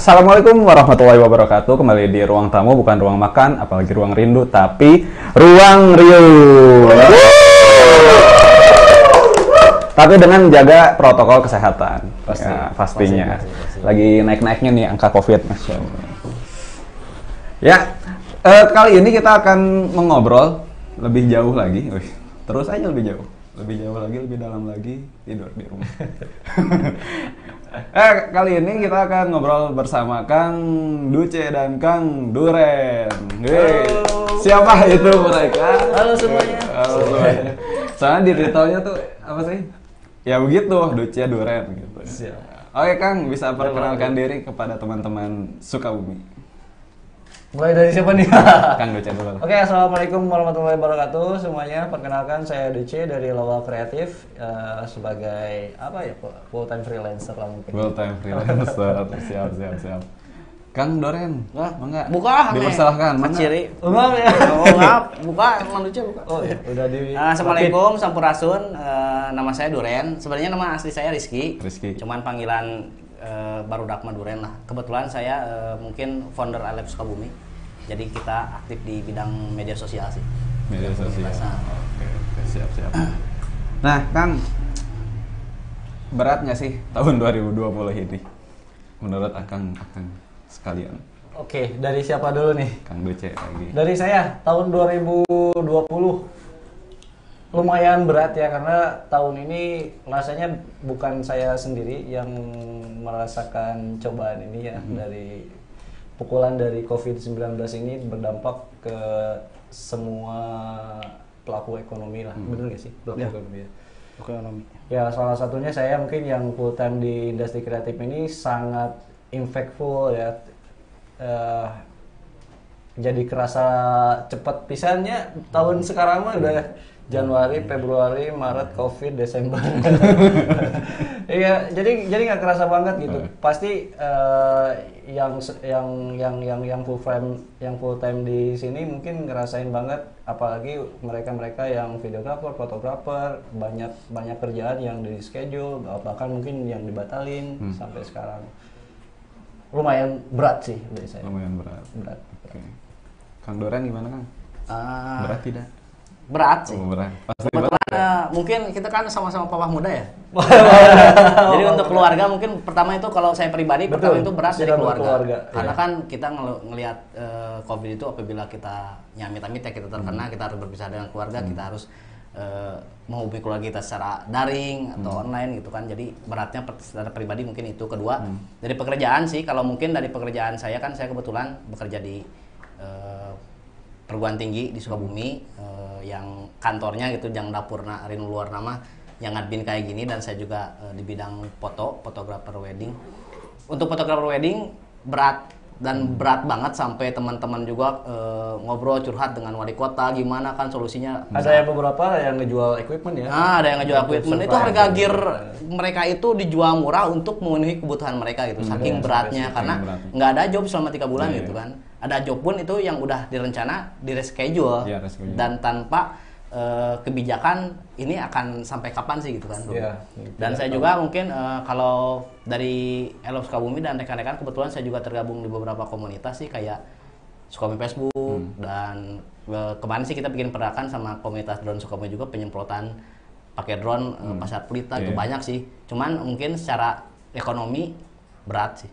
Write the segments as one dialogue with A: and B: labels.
A: Assalamualaikum warahmatullahi wabarakatuh. Kembali di ruang tamu, bukan ruang makan, apalagi ruang rindu, tapi ruang riuh. Tapi dengan jaga protokol kesehatan, pastinya. Lagi naik-naiknya nih angka COVID, Masya Allah. Ya, kali ini kita akan mengobrol lebih jauh lagi. Terus aja lebih jauh lagi, lebih dalam lagi, tidur di rumah. Kali ini kita akan ngobrol bersama Kang Duce dan Kang Duren. Siapa itu mereka?
B: Halo semuanya.
A: Halo semuanya. Soalnya di titelnya tuh apa sih? Ya begitu, Duce Duren gitu. Oke Kang, bisa perkenalkan diri kepada teman-teman Sukabumi.
B: Mulai dari siapa nih?
A: Kang Duce dulu.
B: Oke, assalamualaikum warahmatullahi wabarakatuh semuanya. Perkenalkan saya Duce dari Lawal Kreatif sebagai apa ya, full time freelancer lah mungkin.
A: Full time freelancer, siap. Kang Doren, mangga.
C: Buka,
A: dipersilahkan.
C: Ciri.
B: Maaf ya.
C: Oh, maaf, buka, Mang Duce buka.
B: Oh ya, udah di.
C: Assalamualaikum, Sampurasun. Nama saya Duren. Sebenarnya nama asli saya Rizky. Cuman panggilan barudak mah Duren lah. Kebetulan saya mungkin founder Alep Sukabumi. Jadi kita aktif di bidang media sosial sih.
A: Media sosial. Oke, siap. Nah, Kang, berat nggak sih tahun 2020 ini? Menurut Akang sekalian.
B: Oke, dari siapa dulu nih?
A: Kang Duce lagi.
B: Dari saya, tahun 2020 lumayan berat ya, karena tahun ini rasanya bukan saya sendiri yang merasakan cobaan ini ya. Dari pukulan dari COVID-19 ini berdampak ke semua pelaku ekonomi lah. Bener gak sih? Pelaku ekonomi ya.
C: Ekonomi.
B: Ya, salah satunya saya mungkin yang full time di industri kreatif ini sangat impactful ya. Jadi kerasa cepat pisannya tahun sekarang mah udah Januari, Februari, Maret, Covid, Desember. Iya, jadi nggak kerasa banget gitu. Pasti yang full time di sini mungkin ngerasain banget, apalagi mereka yang videografer, fotografer, banyak kerjaan yang di schedule, bahkan mungkin yang dibatalin sampai sekarang. Lumayan berat sih dari saya.
A: Lumayan berat. Oke. Kang Doren gimana Kang? Berat tidak?
C: Berat sih.
A: Berat. Pasti
C: kebetulan mungkin kita kan sama-sama papa muda ya. Jadi untuk keluarga mungkin pertama itu kalau saya pribadi pertama itu berat dari keluarga. Karena kan kita ngelihat COVID itu apabila kita nyamit-amit ya kita terkena, kita harus berpisah dengan keluarga, kita harus menghubungi keluarga kita secara daring atau online gitu kan. Jadi beratnya secara pribadi mungkin itu. Kedua dari pekerjaan sih, kalau mungkin dari pekerjaan saya kan saya kebetulan bekerja di perguruan tinggi di Sukabumi, yang kantornya gitu yang dapurna Rinu luar nama yang admin kayak gini, dan saya juga di bidang fotografer wedding. Untuk fotografer wedding berat banget sampai teman-teman juga ngobrol curhat dengan wali kota gimana kan solusinya.
B: Ada yang beberapa yang ngejual equipment ya.
C: Ada yang ngejual equipment itu harga gear mereka itu dijual murah untuk memenuhi kebutuhan mereka gitu. Saking beratnya karena nggak ada job selama 3 bulan gitu kan. Ada job pun itu yang udah direncana, di reschedule, dan tanpa kebijakan ini akan sampai kapan sih gitu kan. Dan saya juga mungkin kalau dari Elop Sukabumi dan rekan-rekan, kebetulan saya juga tergabung di beberapa komunitas sih, kayak Sukabumi Facebook, dan kemarin sih kita bikin perakan sama komunitas drone Sukabumi juga, penyemprotan pakai drone pasar Pelita itu banyak sih. Cuman mungkin secara ekonomi berat sih.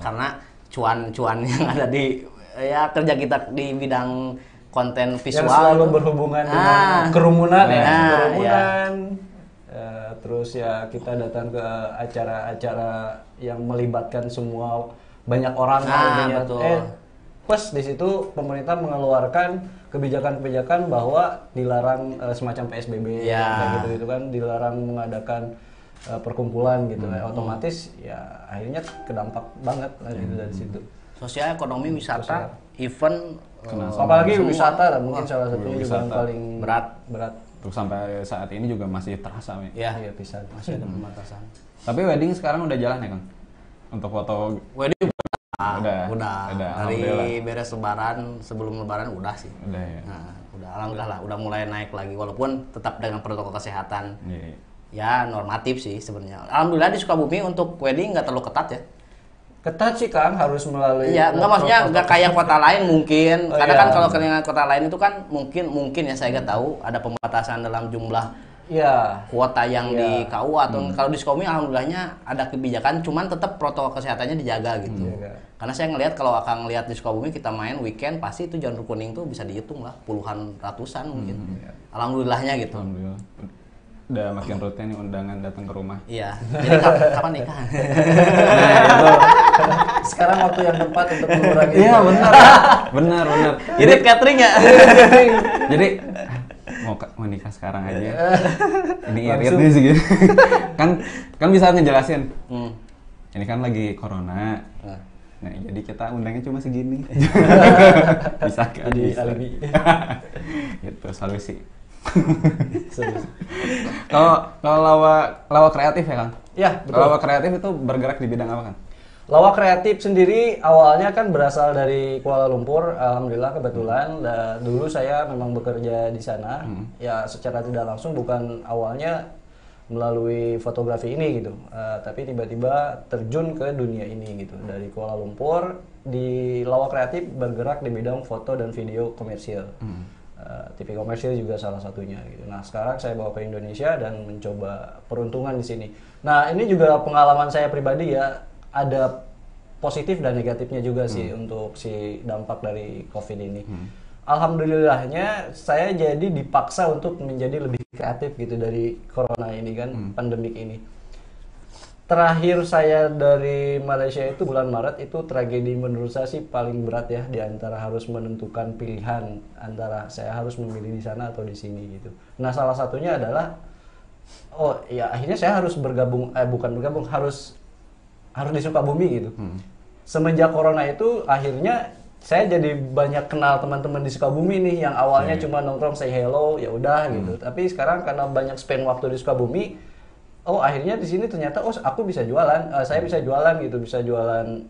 C: Karena cuan yang ada di kerja kita di bidang konten visual
B: yang selalu berhubungan dengan kerumunan terus ya kita datang ke acara-acara yang melibatkan semua banyak orang plus di situ pemerintah mengeluarkan kebijakan-kebijakan bahwa dilarang semacam PSBB kayak gitu kan, dilarang mengadakan perkumpulan gitu otomatis ya akhirnya kedampak banget gitu dari situ.
C: Sosial, ekonomi, wisata, event,
B: apalagi wisata lah mungkin salah satu juga yang paling berat.
A: Terus sampai saat ini juga masih terasa
C: ya. Iya, bisa masih ada pembatasan.
A: Tapi wedding sekarang udah jalan ya Kang? Untuk foto
C: wedding
A: udah.
C: Dari beres lebaran, sebelum lebaran udah sih.
A: Udah ya.
C: Udah alhamdulillah lah, udah mulai naik lagi walaupun tetap dengan protokol kesehatan. Ya normatif sih sebenarnya. Alhamdulillah di Sukabumi untuk wedding nggak terlalu ketat ya.
B: Ketat sih Kang, harus melalui.
C: Iya, enggak maksudnya enggak kayak kota lain mungkin.
B: Oh,
C: Karena
B: iya.
C: kan kalau dengan kota lain itu kan mungkin ya saya nggak tahu ada pembatasan dalam jumlah
B: Iya.
C: kuota yang di
B: Iya.
C: KUA atau kalau di Sukabumi alhamdulillahnya ada kebijakan, cuman tetap protokol kesehatannya dijaga gitu. Karena saya ngelihat kalau akan ngelihat di Sukabumi kita main weekend pasti itu jalur kuning tuh bisa dihitung lah puluhan ratusan mungkin. Alhamdulillahnya gitu.
A: Alhamdulillah. Udah makin rutin nih undangan datang ke rumah.
C: Iya. Jadi kapan nikah?
A: Nah, itu.
B: Sekarang waktu yang tepat untuk mengurangi.
A: Iya, benar. Benar.
C: Irit catering ya?
A: Jadi mau nikah sekarang aja. Ini irit nih sih gitu. kan bisa ngejelasin. Ini kan lagi corona. Nah, jadi kita undangnya cuma segini. Bisa kan?
B: Jadi
A: Bisa.
B: alibi.
A: Gitu, solusi. Kalau lawa kreatif ya Kang?
B: Ya, betul.
A: Kalau lawa kreatif itu bergerak di bidang apa Kang?
B: Lawa kreatif sendiri awalnya kan berasal dari Kuala Lumpur, alhamdulillah kebetulan. Dulu saya memang bekerja di sana, ya secara tidak langsung bukan awalnya melalui fotografi ini gitu, tapi tiba-tiba terjun ke dunia ini gitu. Dari Kuala Lumpur di Lawa kreatif bergerak di bidang foto dan video komersil. TV komersil juga salah satunya gitu. Nah sekarang saya bawa ke Indonesia dan mencoba peruntungan di sini. Nah ini juga pengalaman saya pribadi ya. Ada positif dan negatifnya juga sih untuk si dampak dari COVID ini. Alhamdulillahnya saya jadi dipaksa untuk menjadi lebih kreatif gitu dari corona ini kan, pandemik ini. Terakhir saya dari Malaysia itu bulan Maret itu tragedi menurut saya sih paling berat ya, di antara harus menentukan pilihan antara saya harus memilih di sana atau di sini gitu. Nah salah satunya adalah akhirnya saya harus harus di Sukabumi gitu. Semenjak corona itu akhirnya saya jadi banyak kenal teman-teman di Sukabumi nih yang awalnya cuma nongkrong say hello ya udah gitu. Tapi sekarang karena banyak spend waktu di Sukabumi, akhirnya di sini ternyata aku bisa jualan, saya bisa jualan gitu, bisa jualan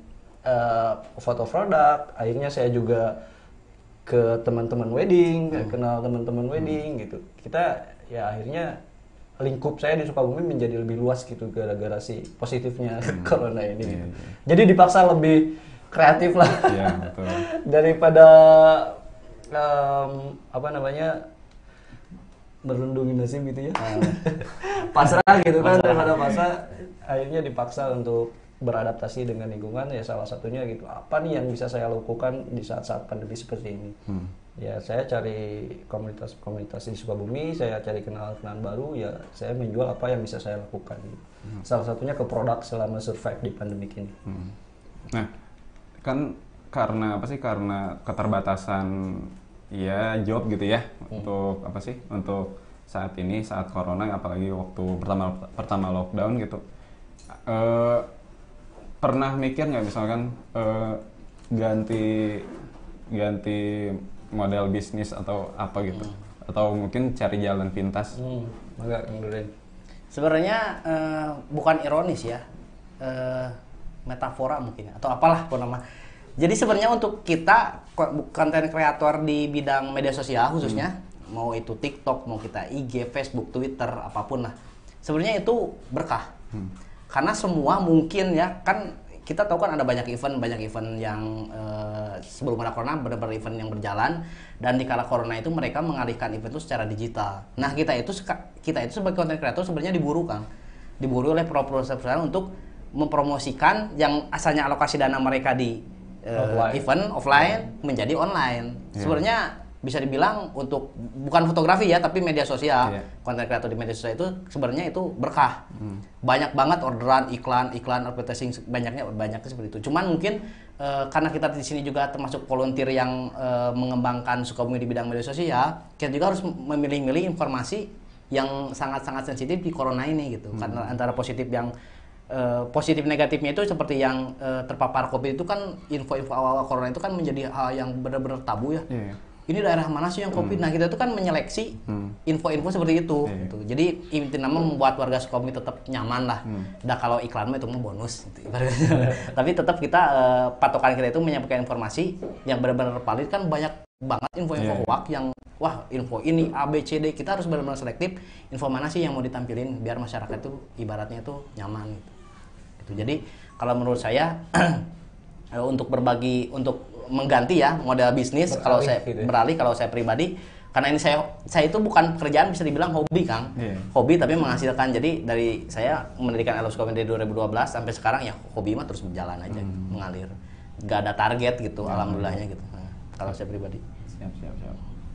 B: foto produk. Akhirnya saya juga ke teman-teman wedding, kenal teman-teman wedding gitu. Kita ya akhirnya lingkup saya di Sukabumi menjadi lebih luas gitu gara-gara si positifnya corona ini gitu. Jadi dipaksa lebih kreatif lah.
A: Iya, betul.
B: Daripada merundungi nasib gitu ya. Pasrah gitu kan, daripada pasrah akhirnya dipaksa untuk beradaptasi dengan lingkungan ya, salah satunya gitu. Apa nih yang bisa saya lakukan di saat-saat pandemi seperti ini? Ya saya cari komunitas-komunitas di Sukabumi, saya cari kenalan-kenalan baru, ya saya menjual apa yang bisa saya lakukan. Salah satunya ke produk selama survive di pandemi ini.
A: Nah, kan karena keterbatasan ya job gitu ya, untuk saat ini, saat corona, apalagi waktu pertama lockdown gitu. Pernah mikir nggak misalkan ganti model bisnis atau apa gitu, atau mungkin cari jalan pintas?
B: Enggak,
C: Sebenarnya bukan ironis ya, metafora mungkin atau apalah nama. Jadi sebenarnya untuk kita konten kreator di bidang media sosial khususnya, mau itu TikTok, mau kita IG, Facebook, Twitter, apapun lah, sebenarnya itu berkah. Karena semua mungkin ya kan, kita tahu kan ada banyak event yang sebelum ada corona benar-benar event yang berjalan, dan di kala corona itu mereka mengalihkan event itu secara digital. Nah kita itu sebagai content creator sebenarnya diburu oleh produser untuk mempromosikan yang asalnya alokasi dana mereka di event offline menjadi online. Sebenarnya bisa dibilang untuk bukan fotografi ya, tapi media sosial, konten kreator di media sosial itu sebenarnya itu berkah. Banyak banget orderan, iklan advertising, banyaknya seperti itu. Cuman mungkin karena kita di sini juga termasuk volunteer yang mengembangkan Sukabumi di bidang media sosial, kita juga harus memilih-milih informasi yang sangat-sangat sensitif di corona ini gitu. Karena antara positif negatifnya itu seperti yang terpapar COVID itu kan, info-info awal corona itu kan menjadi hal yang benar-benar tabu ya. Ini daerah mana sih yang COVID? Nah kita itu kan menyeleksi info-info seperti itu. Gitu. Jadi intinya membuat warga Sukabumi tetap nyaman lah. Nah kalau iklan itu mah bonus. Gitu. Tapi tetap kita patokan kita itu menyampaikan informasi yang benar-benar valid. Kan banyak banget info-info hoax yang info ini A, B, C, D. Kita harus benar-benar selektif info mana sih yang mau ditampilin biar masyarakat itu ibaratnya itu nyaman gitu. Jadi kalau menurut saya untuk berbagi, untuk mengganti ya model bisnis, kalau saya
B: gitu ya?
C: beralih, kalau saya pribadi, karena ini saya itu bukan pekerjaan, bisa dibilang hobi, Kang. Hobi tapi menghasilkan. Jadi dari saya mendirikan LS Comedy dari 2012 sampai sekarang ya hobi mah terus berjalan aja, mengalir. Gak ada target gitu, alhamdulillahnya gitu. Nah, kalau saya pribadi.
A: Siap.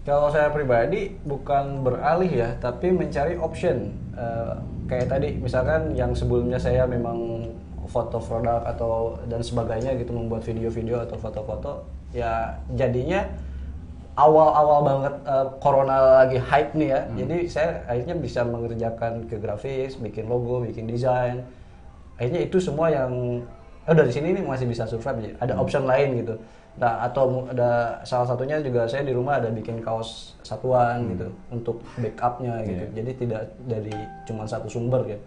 B: Kalau saya pribadi bukan beralih ya, tapi mencari option. Kayak tadi misalkan yang sebelumnya saya memang foto produk atau dan sebagainya gitu, membuat video-video atau foto-foto, ya jadinya awal-awal banget corona lagi hype nih ya. Jadi saya akhirnya bisa mengerjakan ke grafis, bikin logo, bikin desain. Akhirnya itu semua yang dari sini nih masih bisa survive. Ada option lain gitu. Nah, atau ada salah satunya juga saya di rumah ada bikin kaos satuan gitu untuk backupnya gitu. Jadi tidak dari cuma satu sumber gitu.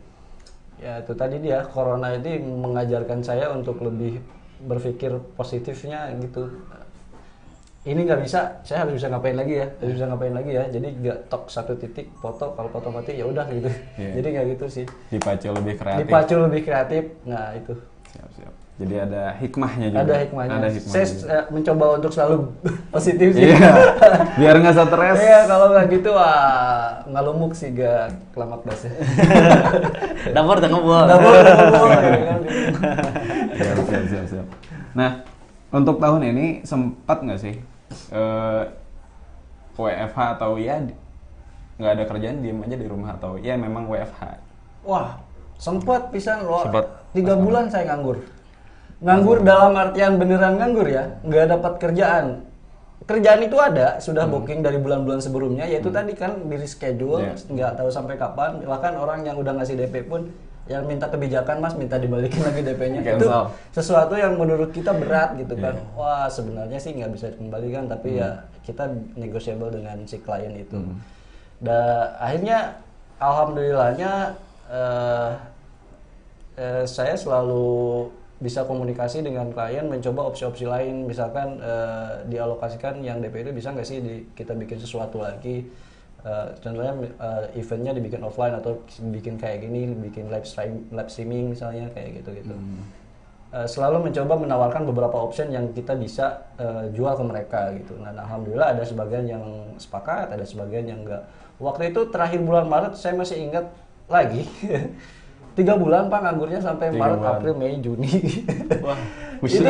B: Ya itu tadi dia, corona ini mengajarkan saya untuk lebih berpikir positifnya gitu. Ini nggak bisa, saya harus bisa ngapain lagi ya, jadi nggak tok satu titik foto, kalau foto mati ya udah gitu. Jadi nggak gitu sih.
A: Dipacu lebih kreatif.
B: Nah itu.
A: Siap. Jadi ada hikmahnya juga.
B: Ada hikmahnya. Saya mencoba untuk selalu positif sih.
A: Iya. Biar nggak stres.
B: Iya, kalau nggak gitu ngalumuk sih gak kelamak basah.
C: Dapur tengah bol.
A: Siap. Nah, untuk tahun ini sempat nggak sih WFH atau ya nggak ada kerjaan, diem aja di rumah, atau ya memang WFH?
B: Wah, sempat pisan loh.
A: Sempat.
B: 3 bulan saya nganggur. Nganggur dalam artian beneran nganggur ya, nggak dapat kerjaan. Kerjaan itu ada, sudah booking dari bulan-bulan sebelumnya, yaitu tadi kan di reschedule, nggak tahu sampai kapan. Bahkan orang yang udah ngasih DP pun yang minta kebijakan, Mas, minta dibalikin lagi DP-nya. Itu sesuatu yang menurut kita berat gitu kan. Wah, sebenarnya sih nggak bisa dikembalikan, tapi ya kita negotiable dengan si klien itu. Dan akhirnya alhamdulillahnya saya selalu bisa komunikasi dengan klien, mencoba opsi-opsi lain, misalkan dialokasikan yang DP itu bisa nggak sih kita bikin sesuatu lagi, contohnya eventnya dibikin offline atau bikin kayak gini, bikin live streaming misalnya kayak gitu. Selalu mencoba menawarkan beberapa option yang kita bisa jual ke mereka gitu. Nah, alhamdulillah ada sebagian yang sepakat, ada sebagian yang enggak. Waktu itu terakhir bulan Maret saya masih ingat lagi. 3 bulan Pak nganggurnya sampai Maret, April, Mei, Juni. Wah, itu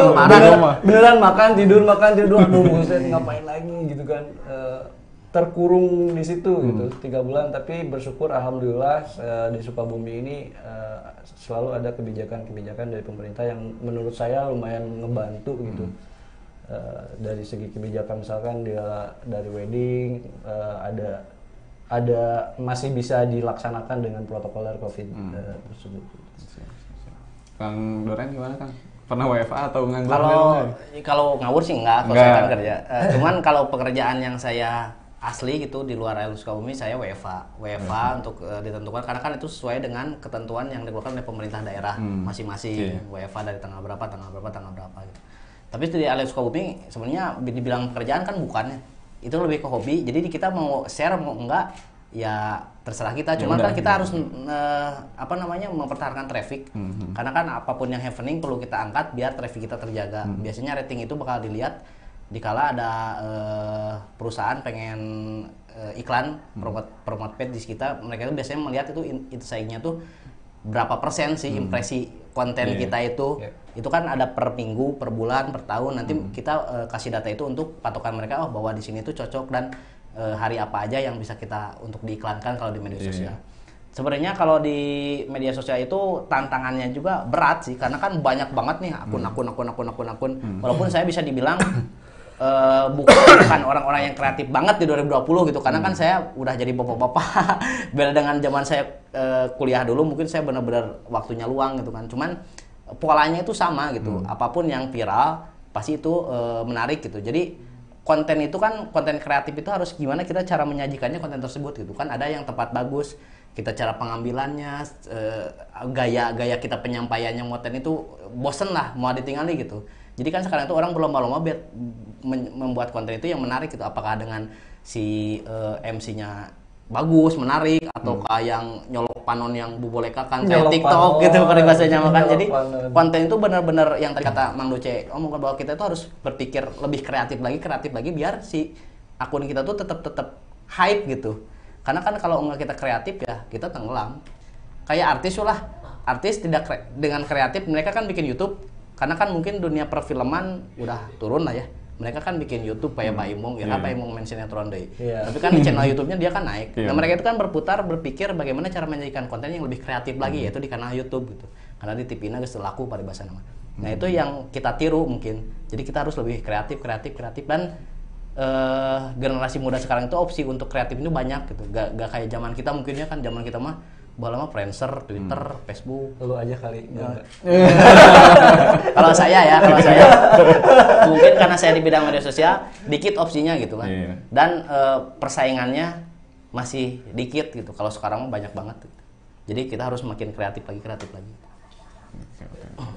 B: beneran makan tidur. Aduh, buset, ngapain lagi gitu kan. Terkurung di situ gitu 3 bulan, tapi bersyukur alhamdulillah di Sukabumi ini selalu ada kebijakan dari pemerintah yang menurut saya lumayan ngebantu gitu. Dari segi kebijakan misalkan dia dari wedding ada masih bisa dilaksanakan dengan protokoler COVID tersebut.
A: Kang Doren gimana, Kang? Pernah WFA atau nganggur?
C: Kalau ngawur sih enggak, kalau saya kan kerja. Cuman kalau pekerjaan yang saya asli gitu di luar LS Sukabumi, saya WFA untuk ditentukan, karena kan itu sesuai dengan ketentuan yang dikeluarkan oleh pemerintah daerah masing-masing. WFA dari tanggal berapa gitu. Tapi di LS Sukabumi sebenarnya dibilang pekerjaan kan bukannya. Itu lebih ke hobi, jadi kita mau share mau enggak ya terserah kita, cuman kan kita harus mempertahankan traffic, karena kan apapun yang happening perlu kita angkat biar traffic kita terjaga. Biasanya rating itu bakal dilihat dikala ada perusahaan pengen iklan promote page di kita, mereka itu biasanya melihat itu saingnya tuh berapa persen sih impresi konten kita itu kan ada per minggu, per bulan, per tahun. Nanti kita kasih data itu untuk patokan mereka, bahwa di sini tuh cocok dan hari apa aja yang bisa kita untuk diiklankan kalau di media sosial. Sebenarnya kalau di media sosial itu tantangannya juga berat sih, karena kan banyak banget nih akun. Walaupun saya bisa dibilang bukan orang-orang yang kreatif banget di 2020 gitu, karena kan saya udah jadi bapak-bapak. Beda dengan zaman saya kuliah dulu, mungkin saya benar-benar waktunya luang gitu kan. Cuman polanya itu sama gitu. Apapun yang viral pasti itu menarik gitu. Jadi konten itu kan, konten kreatif itu harus gimana kita cara menyajikannya konten tersebut gitu kan. Ada yang tempat bagus, kita cara pengambilannya, gaya kita penyampaiannya konten itu bosen lah, mau ditinggali gitu. Jadi kan sekarang itu orang berlomba-lomba biar membuat konten itu yang menarik gitu. Apakah dengan si MC-nya bagus, menarik, atau yang nyolok panon yang bubolekakan kayak TikTok gitu peribahasanya makan. Jadi konten itu benar-benar yang tadi kata Mang Doce omongkan bahwa kita itu harus berpikir lebih kreatif lagi biar si akun kita tuh tetap hype gitu. Karena kan kalau nggak kita kreatif ya kita tenggelam. Kayak artis tidak dengan kreatif mereka kan bikin YouTube karena kan mungkin dunia perfilman udah turun lah ya. Mereka kan bikin YouTube kayak Pak Imong, Pak Imong main sinetron deh. Tapi kan di channel YouTube-nya dia kan naik. Nah mereka itu kan berpikir bagaimana cara menjadikan konten yang lebih kreatif lagi, yaitu di kanal YouTube gitu. Karena di TV-nya geus laku pada bahasa nama. Nah itu yang kita tiru mungkin. Jadi kita harus lebih kreatif dan generasi muda sekarang itu opsi untuk kreatif itu banyak gitu. Gak kayak zaman kita mungkinnya kan zaman kita mah lama Friendster, Twitter, Facebook.
B: Lu aja kali.
C: Kalau saya mungkin karena saya di bidang media sosial dikit opsinya gitu kan. Dan persaingannya masih dikit gitu. Kalau sekarang mah banyak banget. Gitu. Jadi kita harus makin kreatif lagi.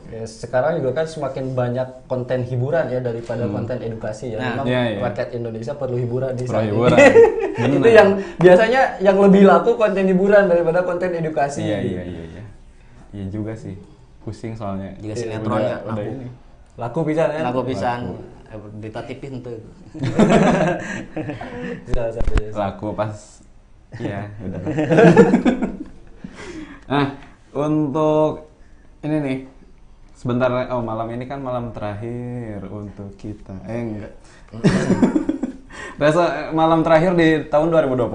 B: Ya, sekarang juga kan semakin banyak konten hiburan ya daripada konten edukasi ya. Memang rakyat Indonesia perlu hiburan di saat ini. Itu yang biasanya yang lebih laku konten hiburan daripada konten edukasi.
A: Iya. Iya juga sih. Pusing soalnya.
C: Juga sinetronnya
B: laku pisan ya.
C: Laku pisan. Berita TV itu.
A: Laku pas iya udah. Nah, untuk ini nih sebentar, malam ini kan malam terakhir untuk kita. Enggak. Malam terakhir di tahun 2020.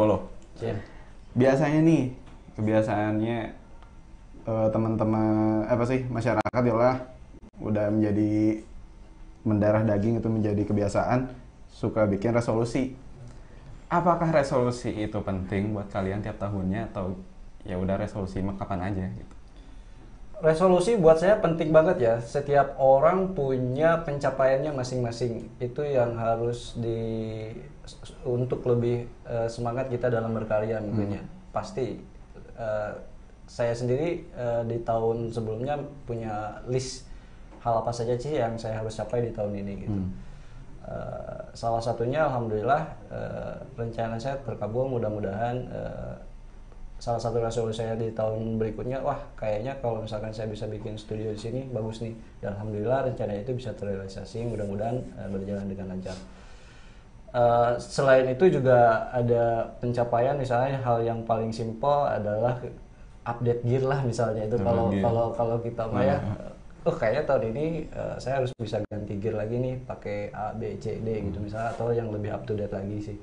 A: Biasanya nih, kebiasaannya teman-teman masyarakat ya udah menjadi mendarah daging itu menjadi kebiasaan suka bikin resolusi. Apakah resolusi itu penting buat kalian tiap tahunnya atau ya udah resolusi mah kapan aja gitu?
B: Resolusi buat saya penting banget ya. Setiap orang punya pencapaiannya masing-masing. Itu yang harus untuk lebih semangat kita dalam berkarya mungkin ya. Pasti saya sendiri di tahun sebelumnya punya list hal apa saja sih yang saya harus capai di tahun ini gitu. Salah satunya alhamdulillah rencana saya terkabul, mudah-mudahan salah satu resolusi saya di tahun berikutnya, wah kayaknya kalau misalkan saya bisa bikin studio di sini bagus nih. Dan alhamdulillah rencana itu bisa terrealisasi, mudah-mudahan berjalan dengan lancar. Selain itu juga ada pencapaian, misalnya hal yang paling simpel adalah update gear lah misalnya itu. Kalau kita mah ya, kayaknya tahun ini saya harus bisa ganti gear lagi nih pakai A, B, C, D gitu misalnya, atau yang lebih up to date lagi sih.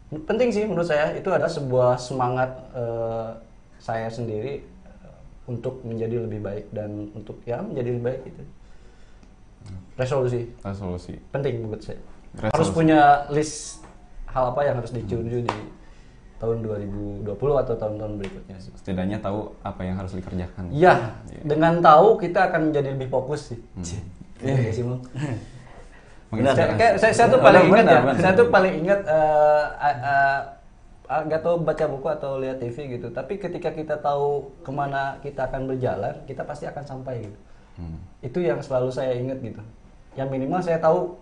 B: Penting sih menurut saya, itu ada sebuah semangat saya sendiri untuk menjadi lebih baik dan untuk menjadi lebih baik gitu. Resolusi penting menurut saya. Harus punya list hal apa yang harus dicuju di tahun 2020 atau tahun-tahun berikutnya sih.
A: Setidaknya tahu apa yang harus dikerjakan.
B: Iya, dengan tahu kita akan menjadi lebih fokus sih. Iya sih, Bang. Saya tuh paling ingat nggak tahu baca buku atau lihat TV gitu, tapi ketika kita tahu kemana kita akan berjalan, kita pasti akan sampai gitu. Itu yang selalu saya ingat gitu. Yang minimal saya tahu,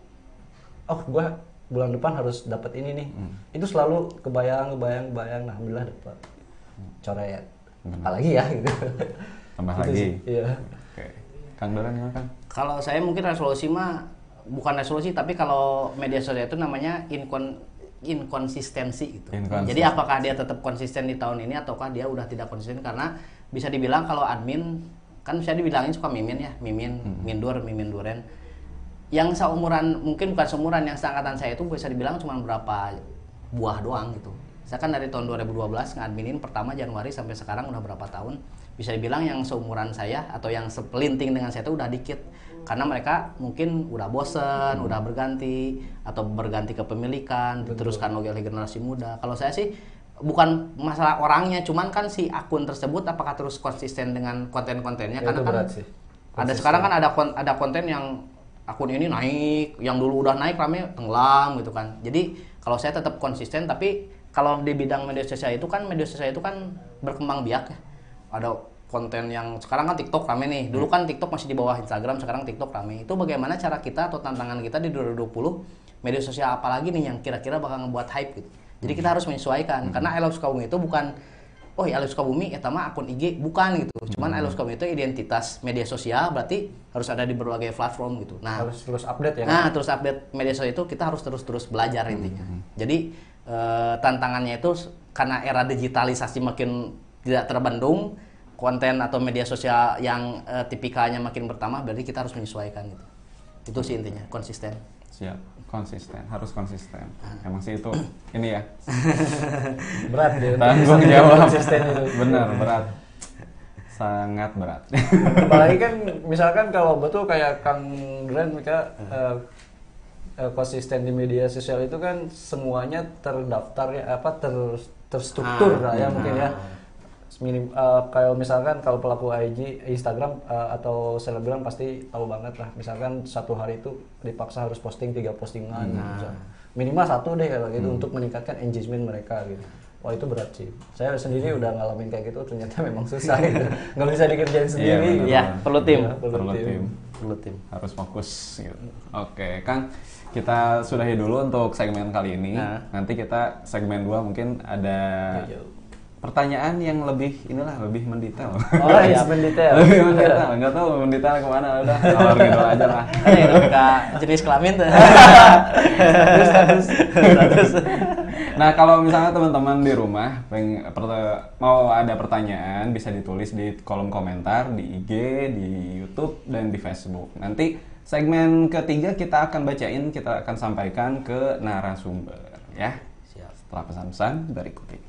B: gua bulan depan harus dapat ini nih. Itu selalu kebayang, alhamdulillah dapat. Coret. Apalagi ya gitu.
A: Tambah lagi.
B: Iya.
A: Oke. Kang Doran gimana Kang?
C: Kalau saya mungkin resolusi mah bukan resolusi, tapi kalau media sosial itu namanya inkonsistensi gitu. Jadi apakah dia tetap konsisten di tahun ini ataukah dia udah tidak konsisten, karena bisa dibilang kalau admin kan bisa dibilangin suka mimin ya, mimin duren. Yang seumuran, mungkin bukan seumuran, yang seangkatan saya itu bisa dibilang cuma berapa buah doang gitu. Saya kan dari tahun 2012 ngadminin pertama Januari sampai sekarang udah berapa tahun. Bisa dibilang yang seumuran saya atau yang sepelinting dengan saya itu udah dikit. Karena mereka mungkin udah bosen, udah berganti atau berganti kepemilikan, diteruskan oleh generasi muda. Kalau saya sih bukan masalah orangnya, cuman kan si akun tersebut apakah terus konsisten dengan konten-kontennya,
B: ya,
C: karena kan ada sekarang kan ada konten yang akun ini naik, yang dulu udah naik rame tenggelam gitu kan. Jadi kalau saya tetap konsisten, tapi kalau di bidang media sosial itu kan berkembang biak ya. Ada konten yang sekarang kan TikTok rame nih. Dulu kan TikTok masih di bawah Instagram, sekarang TikTok rame. Itu bagaimana cara kita atau tantangan kita di 2020 media sosial apalagi nih yang kira-kira bakal ngebuat hype gitu. Jadi kita harus menyesuaikan karena I Love Sukabumi itu bukan oh ya I Love Sukabumi eta mah akun IG bukan gitu. Cuman I Love Sukabumi itu identitas media sosial berarti harus ada di berbagai platform gitu. Nah,
B: harus terus update ya.
C: Nah, terus update media sosial itu kita harus terus belajar intinya. Jadi tantangannya itu karena era digitalisasi makin tidak terbendung, konten atau media sosial yang tipikalnya makin bertambah, berarti kita harus menyesuaikan gitu. Itu sih intinya, konsisten.
A: Siap, konsisten, harus konsisten. Emang sih itu ini ya.
B: Berat deh.
A: Tanggung jawab.
B: Konsisten itu.
A: Bener, berat. Sangat berat.
B: Apalagi kan misalkan kalau betul kayak Kang Glenn mereka konsisten di media sosial itu kan semuanya terdaftar ya terstruktur lah ya mungkin ya. Kayak misalkan kalau pelaku IG, Instagram atau selebgram pasti tahu banget lah. Misalkan satu hari itu dipaksa harus posting 3 postingan, minimal 1 deh kalau gitu untuk meningkatkan engagement mereka gitu. Wah itu berat sih. Saya sendiri udah ngalamin kayak gitu, ternyata memang susah gitu. Nggak bisa dikerjain sendiri.
C: Iya, perlu tim.
A: Perlu tim. Harus fokus gitu. Oke, Kang. Kita sudahi dulu untuk segmen kali ini. Nanti kita segmen 2 mungkin ada pertanyaan yang lebih mendetail.
B: Oh iya, mendetail.
A: Lebih mendetail. Enggak tahu mendetail kemana, udah ngalor gitu aja lah.
C: Jenis kelamin tuh.
A: Nah, kalau misalnya teman-teman di rumah mau ada pertanyaan bisa ditulis di kolom komentar di IG, di YouTube dan di Facebook. Nanti segmen ketiga kita akan bacain, kita akan sampaikan ke narasumber ya.
C: Siap.
A: Setelah pesan-pesan berikut ini.